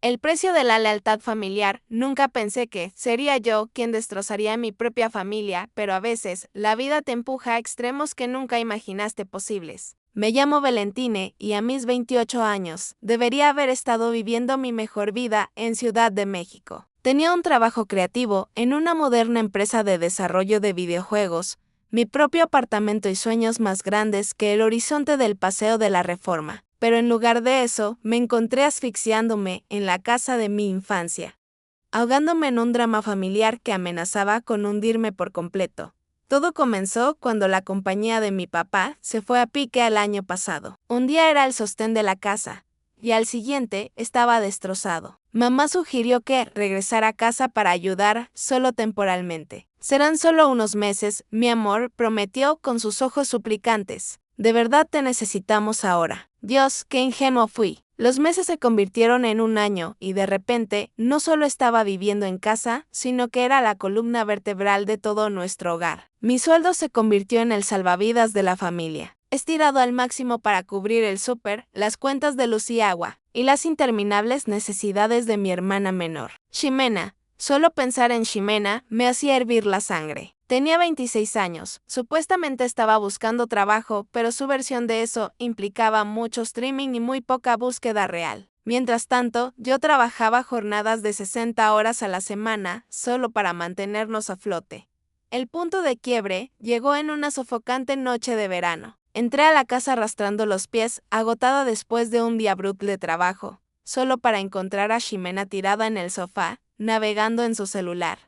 El precio de la lealtad familiar. Nunca pensé que sería yo quien destrozaría a mi propia familia, pero a veces la vida te empuja a extremos que nunca imaginaste posibles. Me llamo Valentine y a mis 28 años debería haber estado viviendo mi mejor vida en Ciudad de México. Tenía un trabajo creativo en una moderna empresa de desarrollo de videojuegos, mi propio apartamento y sueños más grandes que el horizonte del Paseo de la Reforma. Pero en lugar de eso, me encontré asfixiándome en la casa de mi infancia, ahogándome en un drama familiar que amenazaba con hundirme por completo. Todo comenzó cuando la compañía de mi papá se fue a pique el año pasado. Un día era el sostén de la casa, y al siguiente estaba destrozado. Mamá sugirió que regresara a casa para ayudar, solo temporalmente. Serán solo unos meses, mi amor, prometió con sus ojos suplicantes. De verdad te necesitamos ahora. Dios, qué ingenuo fui. Los meses se convirtieron en un año y de repente no solo estaba viviendo en casa, sino que era la columna vertebral de todo nuestro hogar. Mi sueldo se convirtió en el salvavidas de la familia, estirado al máximo para cubrir el súper, las cuentas de luz y agua, y las interminables necesidades de mi hermana menor. Ximena. Solo pensar en Ximena me hacía hervir la sangre. Tenía 26 años, supuestamente estaba buscando trabajo, pero su versión de eso implicaba mucho streaming y muy poca búsqueda real. Mientras tanto, yo trabajaba jornadas de 60 horas a la semana, solo para mantenernos a flote. El punto de quiebre llegó en una sofocante noche de verano. Entré a la casa arrastrando los pies, agotada después de un día brutal de trabajo, solo para encontrar a Ximena tirada en el sofá, navegando en su celular.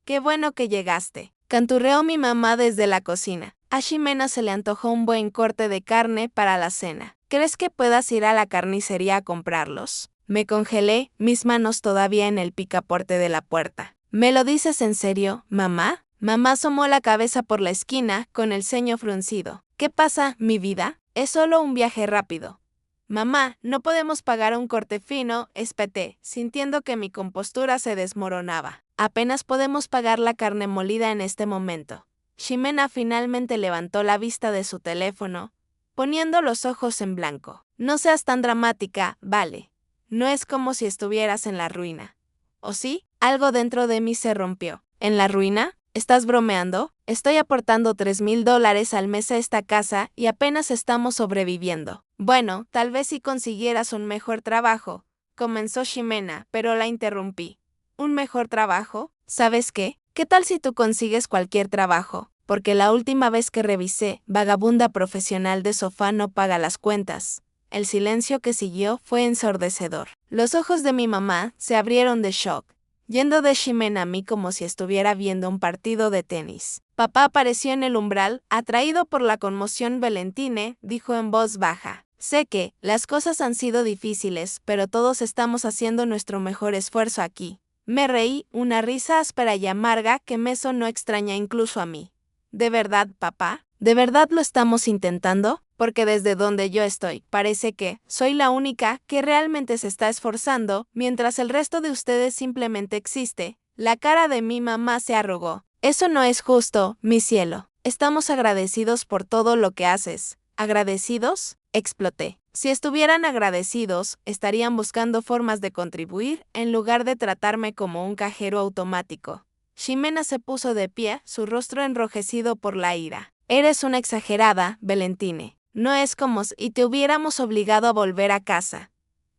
«Qué bueno que llegaste», canturreó mi mamá desde la cocina. A Ximena se le antojó un buen corte de carne para la cena. ¿Crees que puedas ir a la carnicería a comprarlos? Me congelé, mis manos todavía en el picaporte de la puerta. ¿Me lo dices en serio, mamá? Mamá asomó la cabeza por la esquina, con el ceño fruncido. ¿Qué pasa, mi vida? Es solo un viaje rápido. Mamá, no podemos pagar un corte fino, espeté, sintiendo que mi compostura se desmoronaba. Apenas podemos pagar la carne molida en este momento. Ximena finalmente levantó la vista de su teléfono, poniendo los ojos en blanco. No seas tan dramática, vale. No es como si estuvieras en la ruina. ¿O sí? Algo dentro de mí se rompió. ¿En la ruina? ¿Estás bromeando? Estoy aportando $3,000 al mes a esta casa y apenas estamos sobreviviendo. Bueno, tal vez si consiguieras un mejor trabajo, comenzó Ximena, pero la interrumpí. ¿Un mejor trabajo? ¿Sabes qué? ¿Qué tal si tú consigues cualquier trabajo? Porque la última vez que revisé, vagabunda profesional de sofá no paga las cuentas. El silencio que siguió fue ensordecedor. Los ojos de mi mamá se abrieron de shock, yendo de Ximena a mí como si estuviera viendo un partido de tenis. Papá apareció en el umbral, atraído por la conmoción. Valentine dijo en voz baja. Sé que las cosas han sido difíciles, pero todos estamos haciendo nuestro mejor esfuerzo aquí. Me reí, una risa áspera y amarga que me sonó extraña incluso a mí. ¿De verdad, papá? ¿De verdad lo estamos intentando? Porque desde donde yo estoy, parece que soy la única que realmente se está esforzando, mientras el resto de ustedes simplemente existe. La cara de mi mamá se arrugó. Eso no es justo, mi cielo. Estamos agradecidos por todo lo que haces. ¿Agradecidos? Exploté. Si estuvieran agradecidos, estarían buscando formas de contribuir en lugar de tratarme como un cajero automático. Ximena se puso de pie, su rostro enrojecido por la ira. Eres una exagerada, Valentine. No es como si te hubiéramos obligado a volver a casa.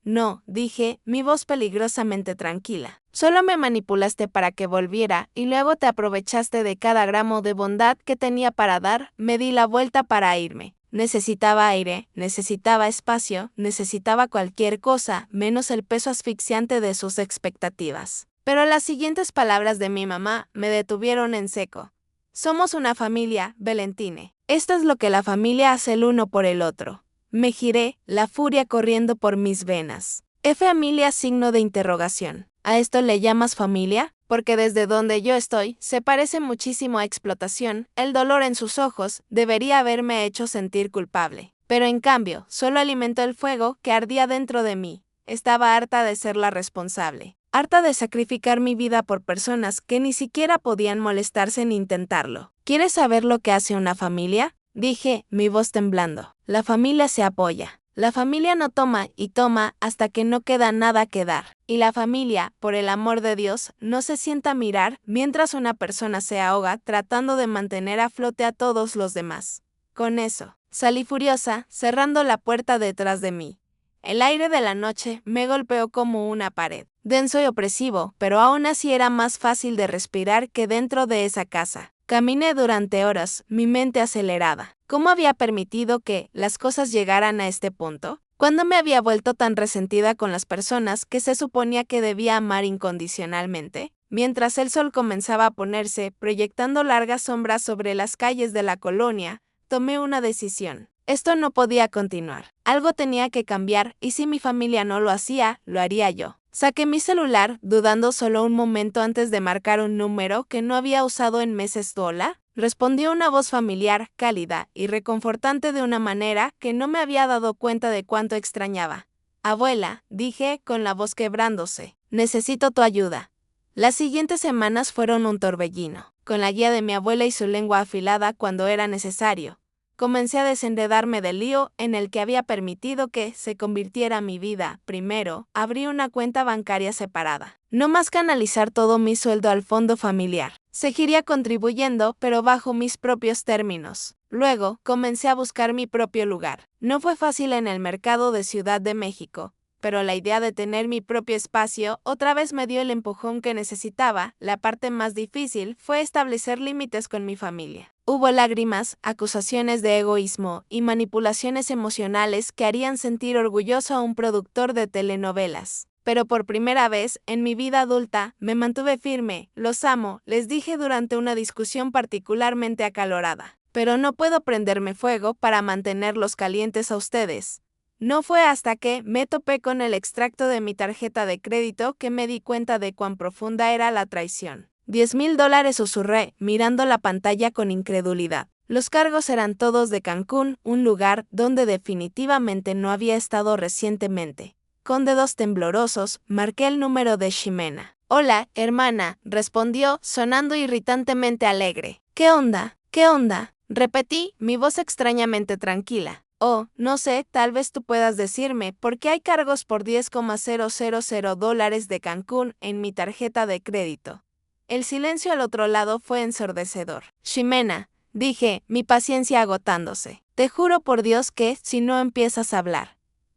No, dije, mi voz peligrosamente tranquila. Solo me manipulaste para que volviera y luego te aprovechaste de cada gramo de bondad que tenía para dar. Me di la vuelta para irme. Necesitaba aire, necesitaba espacio, necesitaba cualquier cosa, menos el peso asfixiante de sus expectativas. Pero las siguientes palabras de mi mamá me detuvieron en seco. Somos una familia, Valentine. Esto es lo que la familia hace el uno por el otro. Me giré, la furia corriendo por mis venas. ¿Familia? Signo de interrogación. ¿A esto le llamas familia? Porque desde donde yo estoy, se parece muchísimo a explotación. El dolor en sus ojos debería haberme hecho sentir culpable. Pero en cambio, solo alimentó el fuego que ardía dentro de mí. Estaba harta de ser la responsable. Harta de sacrificar mi vida por personas que ni siquiera podían molestarse en intentarlo. ¿Quieres saber lo que hace una familia? Dije, mi voz temblando. La familia se apoya. La familia no toma y toma hasta que no queda nada que dar. Y la familia, por el amor de Dios, no se sienta a mirar mientras una persona se ahoga tratando de mantener a flote a todos los demás. Con eso, salí furiosa, cerrando la puerta detrás de mí. El aire de la noche me golpeó como una pared. Denso y opresivo, pero aún así era más fácil de respirar que dentro de esa casa. Caminé durante horas, mi mente acelerada. ¿Cómo había permitido que las cosas llegaran a este punto? ¿Cuándo me había vuelto tan resentida con las personas que se suponía que debía amar incondicionalmente? Mientras el sol comenzaba a ponerse, proyectando largas sombras sobre las calles de la colonia, tomé una decisión. Esto no podía continuar. Algo tenía que cambiar y si mi familia no lo hacía, lo haría yo. Saqué mi celular, dudando solo un momento antes de marcar un número que no había usado en meses. ¿Hola? Respondió una voz familiar, cálida y reconfortante de una manera que no me había dado cuenta de cuánto extrañaba. Abuela, dije con la voz quebrándose, necesito tu ayuda. Las siguientes semanas fueron un torbellino, con la guía de mi abuela y su lengua afilada cuando era necesario. Comencé a desenredarme del lío en el que había permitido que se convirtiera mi vida. Primero, abrí una cuenta bancaria separada. No más canalizar todo mi sueldo al fondo familiar. Seguiría contribuyendo, pero bajo mis propios términos. Luego, comencé a buscar mi propio lugar. No fue fácil en el mercado de Ciudad de México, pero la idea de tener mi propio espacio otra vez me dio el empujón que necesitaba. La parte más difícil fue establecer límites con mi familia. Hubo lágrimas, acusaciones de egoísmo y manipulaciones emocionales que harían sentir orgulloso a un productor de telenovelas. Pero por primera vez en mi vida adulta me mantuve firme. Los amo, les dije durante una discusión particularmente acalorada. Pero no puedo prenderme fuego para mantenerlos calientes a ustedes. No fue hasta que me topé con el extracto de mi tarjeta de crédito que me di cuenta de cuán profunda era la traición. $10,000, susurré, mirando la pantalla con incredulidad. Los cargos eran todos de Cancún, un lugar donde definitivamente no había estado recientemente. Con dedos temblorosos, marqué el número de Ximena. Hola, hermana, respondió, sonando irritantemente alegre. ¿Qué onda? ¿Qué onda? Repetí, mi voz extrañamente tranquila. Oh, no sé, tal vez tú puedas decirme por qué hay cargos por $10,000 de Cancún en mi tarjeta de crédito. El silencio al otro lado fue ensordecedor. Ximena, dije, mi paciencia agotándose. Te juro por Dios que, si no empiezas a hablar.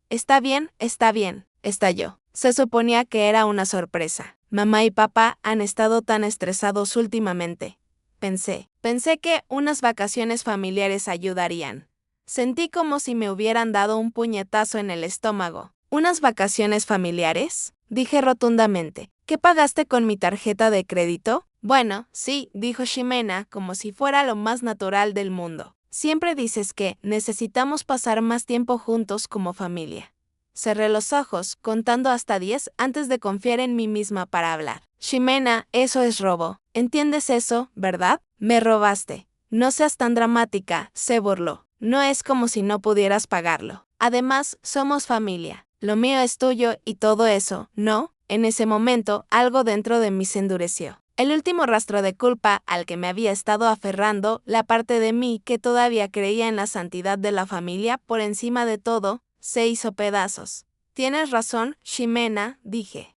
Está bien, estalló. Se suponía que era una sorpresa. Mamá y papá han estado tan estresados últimamente. Pensé que unas vacaciones familiares ayudarían. Sentí como si me hubieran dado un puñetazo en el estómago. ¿Unas vacaciones familiares? Dije rotundamente. ¿Qué pagaste con mi tarjeta de crédito? Bueno, sí, dijo Ximena, como si fuera lo más natural del mundo. Siempre dices que necesitamos pasar más tiempo juntos como familia. Cerré los ojos, contando hasta 10 antes de confiar en mí misma para hablar. Ximena, eso es robo. ¿Entiendes eso, verdad? Me robaste. No seas tan dramática, se burló. No es como si no pudieras pagarlo. Además, somos familia. Lo mío es tuyo y todo eso, ¿no? En ese momento, algo dentro de mí se endureció. El último rastro de culpa al que me había estado aferrando, la parte de mí que todavía creía en la santidad de la familia por encima de todo, se hizo pedazos. Tienes razón, Ximena, dije.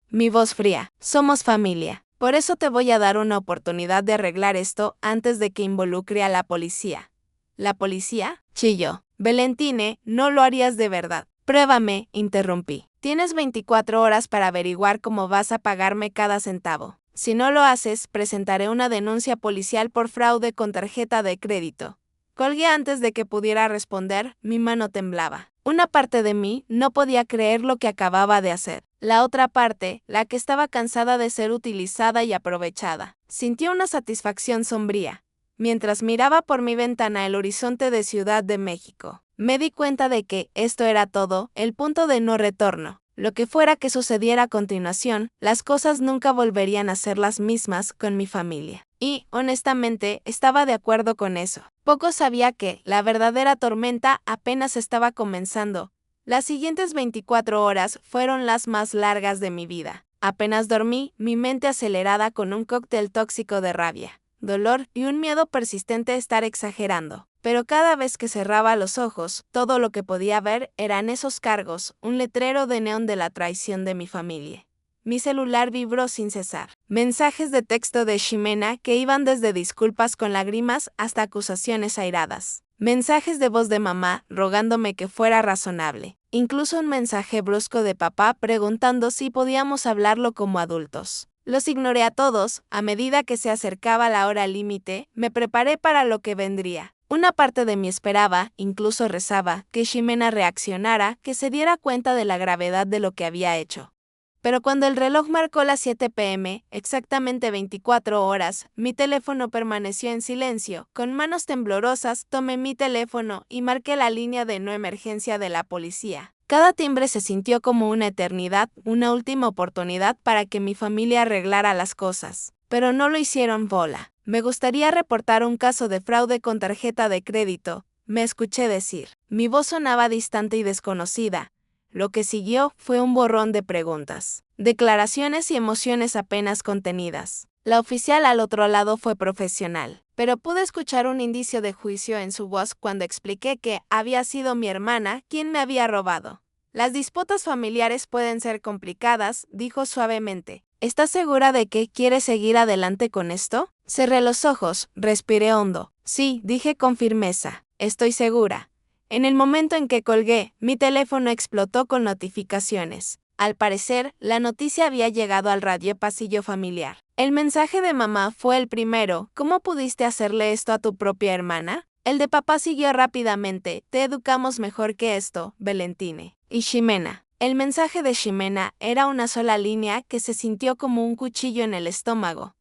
Mi voz fría. Somos familia. Por eso te voy a dar una oportunidad de arreglar esto antes de que involucre a la policía. ¿La policía? Chilló. Valentine, no lo harías de verdad. Pruébame, interrumpí. Tienes 24 horas para averiguar cómo vas a pagarme cada centavo. Si no lo haces, presentaré una denuncia policial por fraude con tarjeta de crédito. Colgué antes de que pudiera responder, mi mano temblaba. Una parte de mí no podía creer lo que acababa de hacer. La otra parte, la que estaba cansada de ser utilizada y aprovechada, sintió una satisfacción sombría. Mientras miraba por mi ventana el horizonte de Ciudad de México, me di cuenta de que esto era todo, el punto de no retorno. Lo que fuera que sucediera a continuación, las cosas nunca volverían a ser las mismas con mi familia. Y, honestamente, estaba de acuerdo con eso. Poco sabía que la verdadera tormenta apenas estaba comenzando. Las siguientes 24 horas fueron las más largas de mi vida. Apenas dormí, mi mente acelerada con un cóctel tóxico de rabia, dolor y un miedo persistente a estar exagerando. pero cada vez que cerraba los ojos, todo lo que podía ver eran esos cargos, un letrero de neón de la traición de mi familia. Mi celular vibró sin cesar. Mensajes de texto de Ximena que iban desde disculpas con lágrimas hasta acusaciones airadas. Mensajes de voz de mamá rogándome que fuera razonable. Incluso un mensaje brusco de papá preguntando si podíamos hablarlo como adultos. Los ignoré a todos. A medida que se acercaba la hora límite, me preparé para lo que vendría. Una parte de mí esperaba, incluso rezaba, que Ximena reaccionara, que se diera cuenta de la gravedad de lo que había hecho. Pero cuando el reloj marcó las 7 p.m., exactamente 24 horas, mi teléfono permaneció en silencio. Con manos temblorosas tomé mi teléfono y marqué la línea de no emergencia de la policía. Cada timbre se sintió como una eternidad, una última oportunidad para que mi familia arreglara las cosas. Pero no lo hicieron bola. Me gustaría reportar un caso de fraude con tarjeta de crédito, me escuché decir. Mi voz sonaba distante y desconocida. Lo que siguió fue un borrón de preguntas, declaraciones y emociones apenas contenidas. La oficial al otro lado fue profesional, pero pude escuchar un indicio de juicio en su voz cuando expliqué que había sido mi hermana quien me había robado. Las disputas familiares pueden ser complicadas, dijo suavemente. ¿Estás segura de que quieres seguir adelante con esto? Cerré los ojos, respiré hondo. Sí, dije con firmeza. Estoy segura. En el momento en que colgué, mi teléfono explotó con notificaciones. Al parecer, la noticia había llegado al radio pasillo familiar. El mensaje de mamá fue el primero. ¿Cómo pudiste hacerle esto a tu propia hermana? El de papá siguió rápidamente. Te educamos mejor que esto, Valentine. Y Ximena. El mensaje de Ximena era una sola línea que se sintió como un cuchillo en el estómago.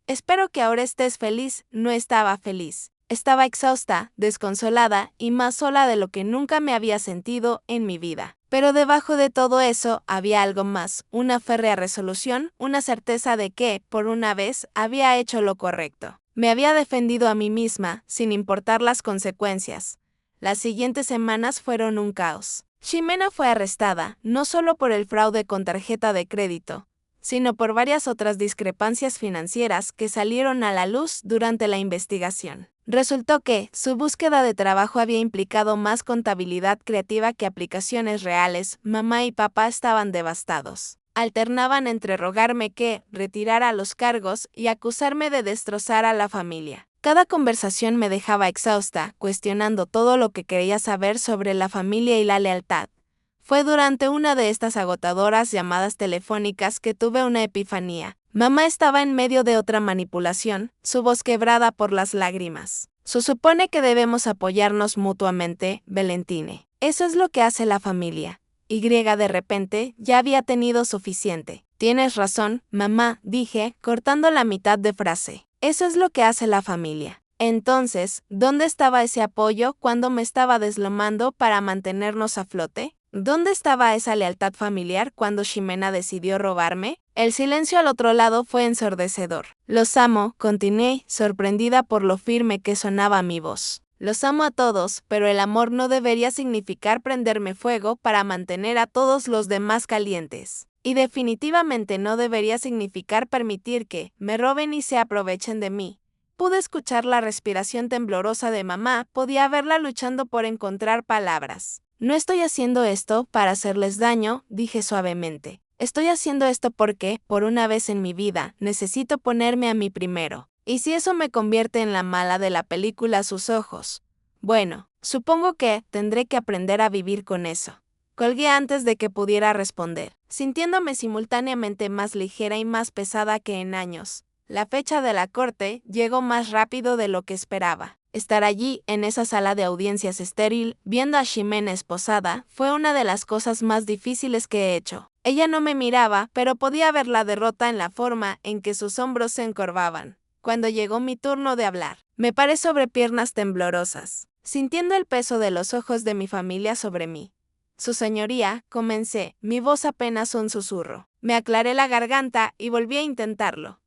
Espero que ahora estés feliz. No estaba feliz. Estaba exhausta, desconsolada y más sola de lo que nunca me había sentido en mi vida. Pero debajo de todo eso había algo más, una férrea resolución, una certeza de que, por una vez, había hecho lo correcto. Me había defendido a mí misma, sin importar las consecuencias. Las siguientes semanas fueron un caos. Ximena fue arrestada, no solo por el fraude con tarjeta de crédito, sino por varias otras discrepancias financieras que salieron a la luz durante la investigación. Resultó que su búsqueda de trabajo había implicado más contabilidad creativa que aplicaciones reales. Mamá y papá estaban devastados. Alternaban entre rogarme que retirara los cargos y acusarme de destrozar a la familia. Cada conversación me dejaba exhausta, cuestionando todo lo que quería saber sobre la familia y la lealtad. Fue durante una de estas agotadoras llamadas telefónicas que tuve una epifanía. Mamá estaba en medio de otra manipulación, su voz quebrada por las lágrimas. Se supone que debemos apoyarnos mutuamente, Valentine. Eso es lo que hace la familia. Y de repente ya había tenido suficiente. Tienes razón, mamá, dije, cortando la mitad de frase. Eso es lo que hace la familia. Entonces, ¿dónde estaba ese apoyo cuando me estaba deslomando para mantenernos a flote? ¿Dónde estaba esa lealtad familiar cuando Ximena decidió robarme? El silencio al otro lado fue ensordecedor. Los amo, continué, sorprendida por lo firme que sonaba mi voz. Los amo a todos, pero el amor no debería significar prenderme fuego para mantener a todos los demás calientes. Y definitivamente no debería significar permitir que me roben y se aprovechen de mí. Pude escuchar la respiración temblorosa de mamá, podía verla luchando por encontrar palabras. No estoy haciendo esto para hacerles daño, dije suavemente. Estoy haciendo esto porque, por una vez en mi vida, necesito ponerme a mí primero. ¿Y si eso me convierte en la mala de la película a sus ojos? Bueno, supongo que tendré que aprender a vivir con eso. Colgué antes de que pudiera responder, sintiéndome simultáneamente más ligera y más pesada que en años. La fecha de la corte llegó más rápido de lo que esperaba. Estar allí, en esa sala de audiencias estéril, viendo a Ximena esposada, fue una de las cosas más difíciles que he hecho. Ella no me miraba, pero podía ver la derrota en la forma en que sus hombros se encorvaban. Cuando llegó mi turno de hablar, me paré sobre piernas temblorosas, sintiendo el peso de los ojos de mi familia sobre mí. Su señoría, comencé, mi voz apenas un susurro. Me aclaré la garganta y volví a intentarlo.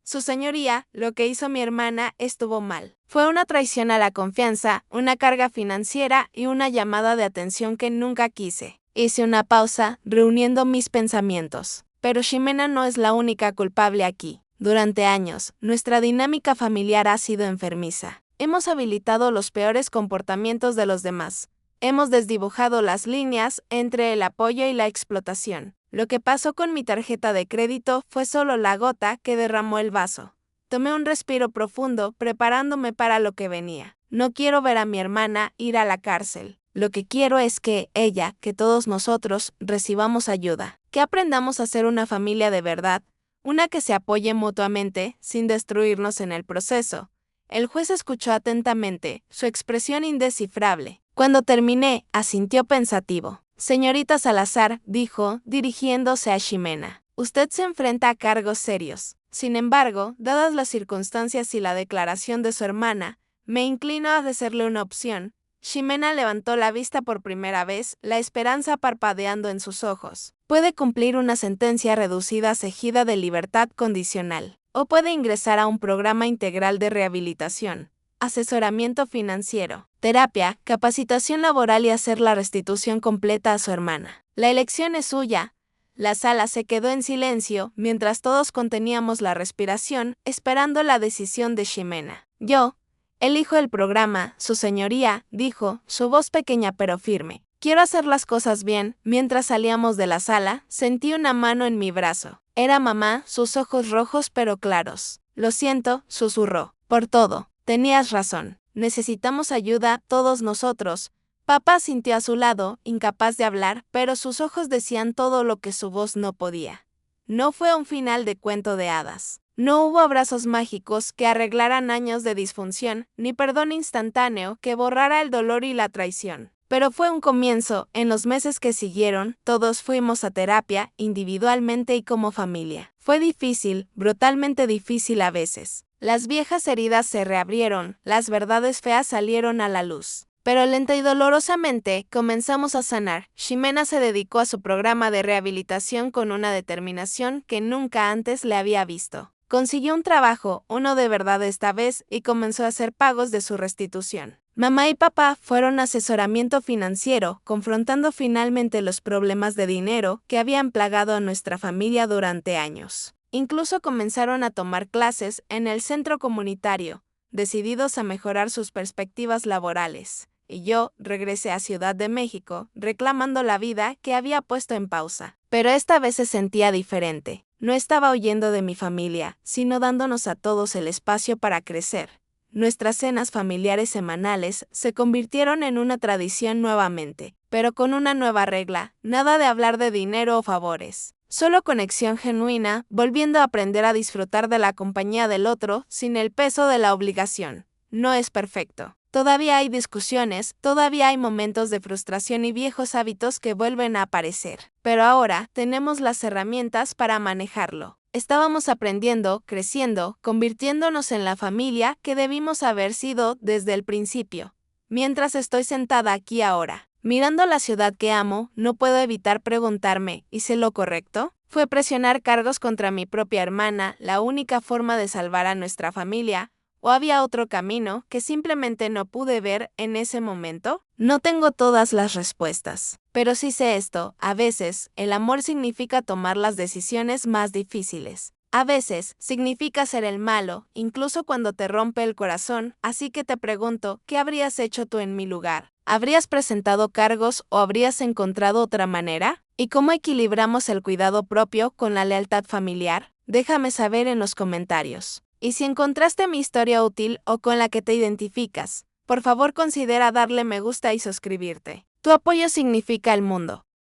Su señoría, lo que hizo mi hermana estuvo mal. Fue una traición a la confianza, una carga financiera y una llamada de atención que nunca quise. Hice una pausa, reuniendo mis pensamientos. Pero Ximena no es la única culpable aquí. Durante años, nuestra dinámica familiar ha sido enfermiza. Hemos habilitado los peores comportamientos de los demás. Hemos desdibujado las líneas entre el apoyo y la explotación. Lo que pasó con mi tarjeta de crédito fue solo la gota que derramó el vaso. Tomé un respiro profundo, preparándome para lo que venía. No quiero ver a mi hermana ir a la cárcel. Lo que quiero es que ella, que todos nosotros, recibamos ayuda. Que aprendamos a ser una familia de verdad, una que se apoye mutuamente, sin destruirnos en el proceso. El juez escuchó atentamente, su expresión indescifrable. Cuando terminé, asintió pensativo. Señorita Salazar, dijo, dirigiéndose a Ximena, usted se enfrenta a cargos serios. Sin embargo, dadas las circunstancias y la declaración de su hermana, me inclino a ofrecerle una opción. Ximena levantó la vista por primera vez, la esperanza parpadeando en sus ojos. Puede cumplir una sentencia reducida seguida de libertad condicional, o puede ingresar a un programa integral de rehabilitación, asesoramiento financiero, terapia, capacitación laboral y hacer la restitución completa a su hermana. La elección es suya. La sala se quedó en silencio mientras todos conteníamos la respiración, esperando la decisión de Ximena. Yo elijo el programa, su señoría, dijo, su voz pequeña pero firme. Quiero hacer las cosas bien. Mientras salíamos de la sala, sentí una mano en mi brazo. Era mamá, sus ojos rojos pero claros. Lo siento, susurró. Por todo. Tenías razón. Necesitamos ayuda, todos nosotros. Papá sintió a su lado, incapaz de hablar, pero sus ojos decían todo lo que su voz no podía. No fue un final de cuento de hadas. No hubo abrazos mágicos que arreglaran años de disfunción, ni perdón instantáneo que borrara el dolor y la traición. Pero fue un comienzo. En los meses que siguieron, todos fuimos a terapia, individualmente y como familia. Fue difícil, brutalmente difícil a veces. Las viejas heridas se reabrieron, las verdades feas salieron a la luz. Pero lenta y dolorosamente comenzamos a sanar. Ximena se dedicó a su programa de rehabilitación con una determinación que nunca antes le había visto. Consiguió un trabajo, uno de verdad esta vez, y comenzó a hacer pagos de su restitución. Mamá y papá fueron a asesoramiento financiero, confrontando finalmente los problemas de dinero que habían plagado a nuestra familia durante años. Incluso comenzaron a tomar clases en el centro comunitario, decididos a mejorar sus perspectivas laborales. Y yo regresé a Ciudad de México, reclamando la vida que había puesto en pausa. Pero esta vez se sentía diferente. No estaba huyendo de mi familia, sino dándonos a todos el espacio para crecer. Nuestras cenas familiares semanales se convirtieron en una tradición nuevamente, pero con una nueva regla: nada de hablar de dinero o favores. Solo conexión genuina, volviendo a aprender a disfrutar de la compañía del otro sin el peso de la obligación. No es perfecto. Todavía hay discusiones, todavía hay momentos de frustración y viejos hábitos que vuelven a aparecer. Pero ahora tenemos las herramientas para manejarlo. Estábamos aprendiendo, creciendo, convirtiéndonos en la familia que debimos haber sido desde el principio. Mientras estoy sentada aquí ahora, mirando la ciudad que amo, no puedo evitar preguntarme, ¿hice lo correcto? ¿Fue presionar cargos contra mi propia hermana la única forma de salvar a nuestra familia? ¿O había otro camino que simplemente no pude ver en ese momento? No tengo todas las respuestas, pero sí sé esto: a veces, el amor significa tomar las decisiones más difíciles. A veces, significa ser el malo, incluso cuando te rompe el corazón, así que te pregunto, ¿qué habrías hecho tú en mi lugar? ¿Habrías presentado cargos o habrías encontrado otra manera? ¿Y cómo equilibramos el cuidado propio con la lealtad familiar? Déjame saber en los comentarios. Y si encontraste mi historia útil o con la que te identificas, por favor considera darle me gusta y suscribirte. Tu apoyo significa el mundo.